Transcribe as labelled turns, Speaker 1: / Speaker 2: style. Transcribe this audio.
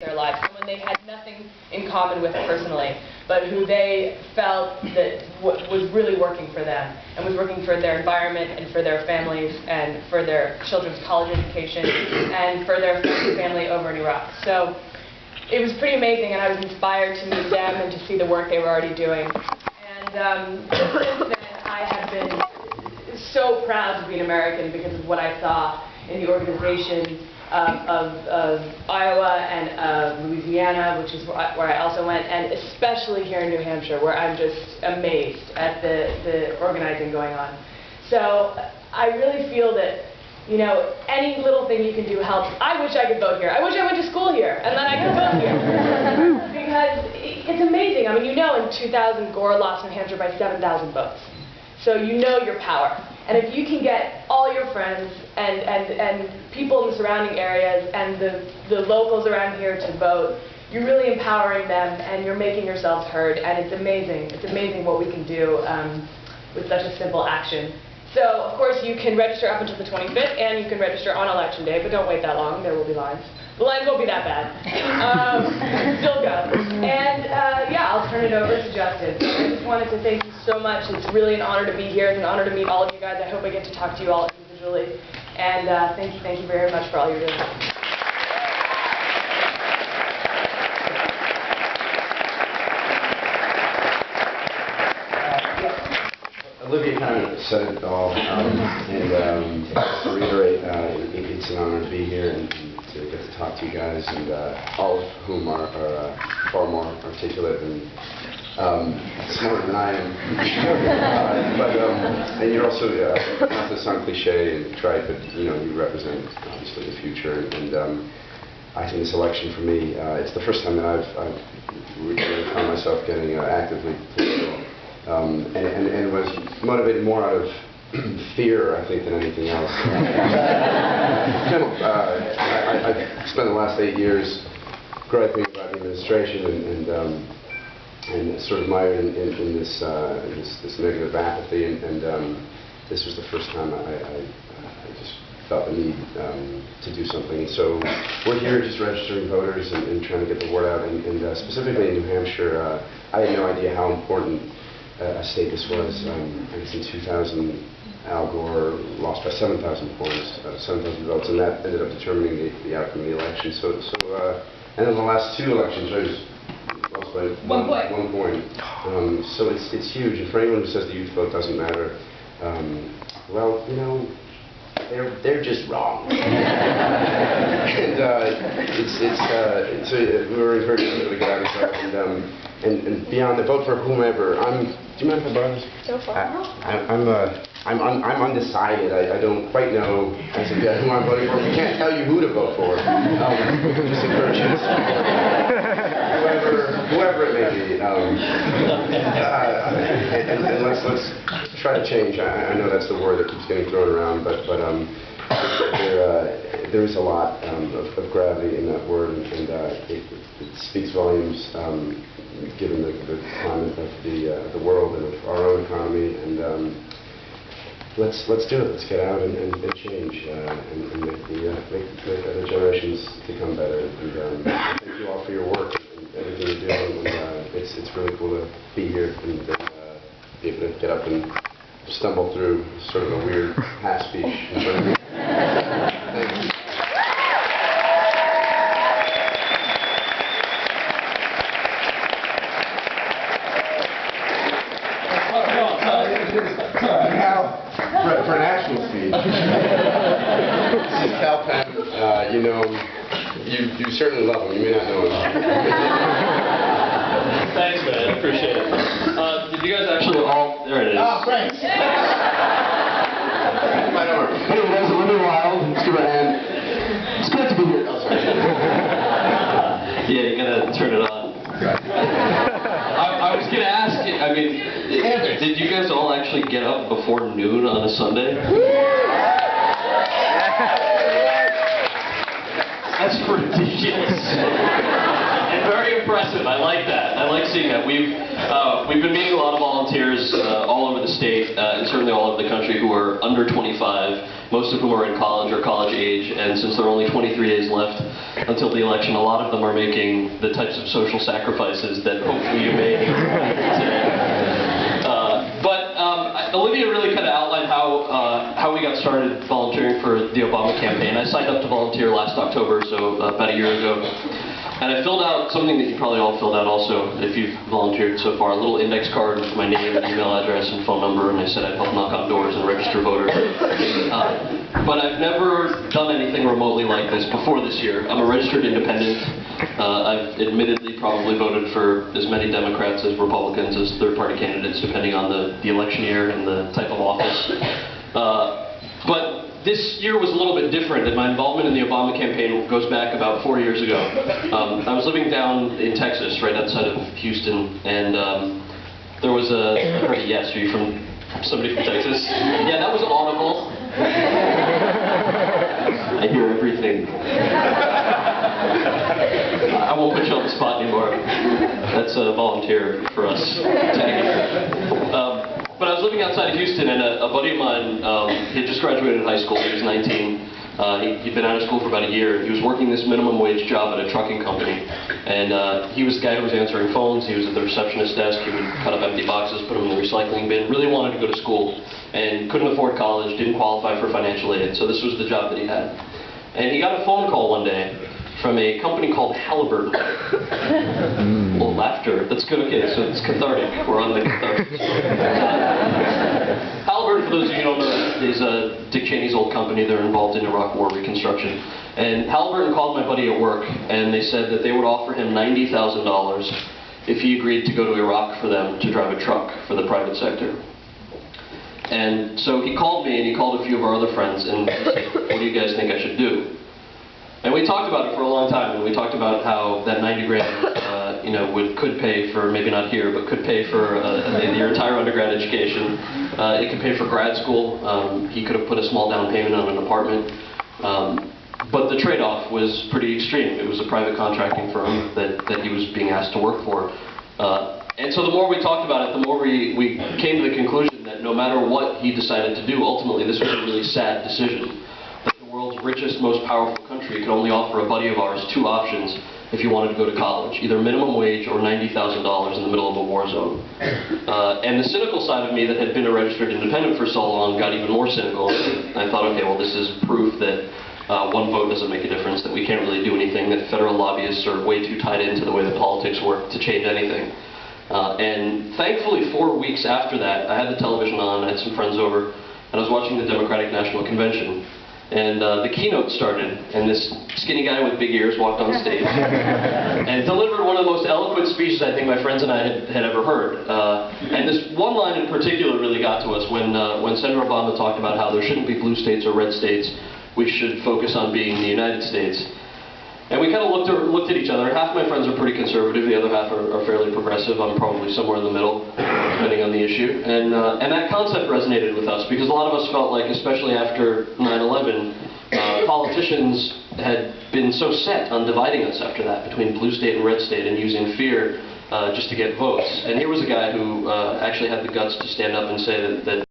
Speaker 1: their lives, someone they had nothing in common with personally, but who they felt that was really working for them, and was working for their environment, and for their families, and for their children's college education, and for their family over in Iraq. So it was pretty amazing, and I was inspired to meet them and to see the work they were already doing. And since then, I have been so proud to be an American because of what I saw in the organization of Iowa and of Louisiana, which is where I also went, and especially here in New Hampshire, where I'm just amazed at the organizing going on. So I really feel that, you know, any little thing you can do helps. I wish I could vote here. I wish I went to school here, and then I could vote here. Because it's amazing. I mean, you know, in 2000, Gore lost New Hampshire by 7,000 votes. So you know your power. And if you can get all your friends and people in the surrounding areas and the locals around here to vote, you're really empowering them and you're making yourselves heard. And it's amazing. It's amazing what we can do with such a simple action. So, of course, you can register up until the 25th, and you can register on Election Day, but don't wait that long. There will be lines. The lines won't be that bad. Still go. And, yeah, I'll turn it over to Justin. I just wanted to thank you so much. It's really an honor to be here. It's an honor to meet all of you guys. I hope I get to talk to you all individually. And thank you very much for all you're doing.
Speaker 2: Olivia kind of said it all, and just to reiterate, it's an honor to be here and to get to talk to you guys, and all of whom are far more articulate and smarter than I am. And you're also, not to sound cliche and trite, but you know, you represent obviously the future, and I think this election for me, it's the first time that I've really found myself getting actively political. And it was motivated more out of fear, I think, than anything else. I've spent the last 8 years griping about the administration and sort of mired in this negative apathy, and this was the first time I just felt the need to do something. And so we're here just registering voters and trying to get the word out, and specifically in New Hampshire, I had no idea how important a state this was. I guess in 2000, Al Gore lost by 7,000 points, 7,000 votes, and that ended up determining the outcome of the election. And in the last two elections, I was lost by one point. So it's huge. And for anyone who says the youth vote doesn't matter, well, you know, they're just wrong. And so we were encouraging people to get out and vote, and beyond the vote for whomever. Do you mind if I borrow this?
Speaker 1: So far.
Speaker 2: I'm undecided. I don't quite know as of yet who I'm voting for. We can't tell you who to vote for. Just encourage you to support whoever it may be. And let's try to change. I know that's the word that keeps getting thrown around, but there is a lot of gravity in that word, and it speaks volumes given the climate of the world and of our own economy. And let's do it. Let's get out and change and make the other generations become better. And thank you all for your work and everything you're doing. And it's really cool to be here and be able to get up and stumble through sort of a weird half speech in front of you. Thank you. Now, for an actual speech, this is Kal Penn. You know, you certainly love him. You may not know him.
Speaker 3: Thanks, man. I appreciate it. Did you guys actually all... There it is.
Speaker 2: Oh, thanks. My arm. Anyway, that's Olivia Wilde. Let's give her a hand. It's great to be here. Oh, sorry.
Speaker 3: Yeah, you're going to turn it on. I was going to ask you, I mean, did you guys all actually get up before noon on a Sunday? That's ridiculous. And very impressive. I like that. I like seeing that. We've been meeting a lot of volunteers all over the state, and certainly all over the country, who are under 25 most of whom are in college or college age, and since there are only 23 days left until the election, a lot of them are making the types of social sacrifices that hopefully you may today. Olivia really kind of outlined how we got started volunteering for the Obama campaign. I signed up to volunteer last October, so about a year ago. And I filled out something that you probably all filled out also, if you've volunteered so far, a little index card with my name, email address, and phone number, and I said I'd help knock on doors and register voters. But I've never done anything remotely like this before this year. I'm a registered independent. I've admittedly probably voted for as many Democrats as Republicans as third-party candidates, depending on the election year and the type of office. But this year was a little bit different, and my involvement in the Obama campaign goes back about 4 years ago. I was living down in Texas, right outside of Houston, and there was I heard a yes. Are you from somebody from Texas? Yeah, that was audible. I hear everything. I won't put you on the spot anymore. That's a volunteer for us. But I was living outside of Houston, and a buddy of mine, he had just graduated high school. He was 19. He'd been out of school for about a year. He was working this minimum wage job at a trucking company. And he was the guy who was answering phones. He was at the receptionist desk. He would cut up empty boxes, put them in the recycling bin. Really wanted to go to school and couldn't afford college, didn't qualify for financial aid. So this was the job that he had. And he got a phone call one day from a company called Halliburton. A little laughter. That's good. Okay, so it's cathartic. We're on the cathartic. Halliburton, for those of you who don't know, is Dick Cheney's old company. They're involved in Iraq War reconstruction. And Halliburton called my buddy at work, and they said that they would offer him $90,000 if he agreed to go to Iraq for them to drive a truck for the private sector. And so he called me, and he called a few of our other friends, and he said, "What do you guys think I should do?" And we talked about it for a long time, and we talked about how that 90 grand, could pay for, maybe not here, but could pay for your entire undergrad education. It could pay for grad school. He could have put a small down payment on an apartment. But the trade-off was pretty extreme. It was a private contracting firm that he was being asked to work for. And so the more we talked about it, the more we came to the conclusion that no matter what he decided to do, ultimately this was a really sad decision. The world's richest, most powerful country could only offer a buddy of ours two options if you wanted to go to college, either minimum wage or $90,000 in the middle of a war zone. And the cynical side of me that had been a registered independent for so long got even more cynical. I thought, okay, well, this is proof that one vote doesn't make a difference, that we can't really do anything, that federal lobbyists are way too tied into the way that politics work to change anything. And thankfully, 4 weeks after that, I had the television on, I had some friends over, and I was watching the Democratic National Convention. And the keynote started, and this skinny guy with big ears walked on stage and delivered one of the most eloquent speeches I think my friends and I had ever heard. And this one line in particular really got to us when Senator Obama talked about how there shouldn't be blue states or red states. We should focus on being the United States. And we kind of looked at each other. Half my friends are pretty conservative, the other half are fairly progressive. I'm probably somewhere in the middle, depending on the issue. And that concept resonated with us, because a lot of us felt like, especially after 9/11, politicians had been so set on dividing us after that, between blue state and red state, and using fear just to get votes. And here was a guy who actually had the guts to stand up and say that